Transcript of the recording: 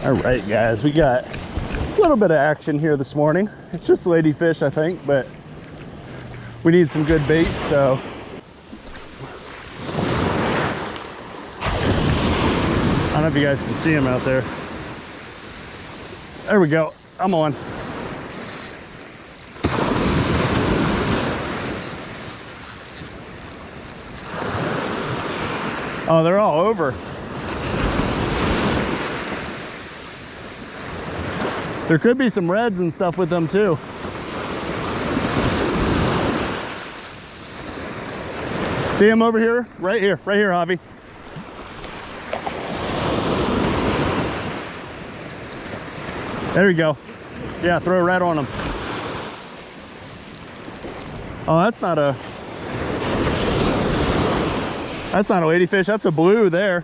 All right, guys, we got a little bit of action here this morning. It's just ladyfish, I think, but we need some good bait, so. I don't know if you guys can see them out there. There we go. I'm on. Oh, they're all over. There could be some reds and stuff with them too. See them over here? Right here, Javi. There you go. Yeah, throw right on them. Oh, that's not a ladyfish. That's a blue there.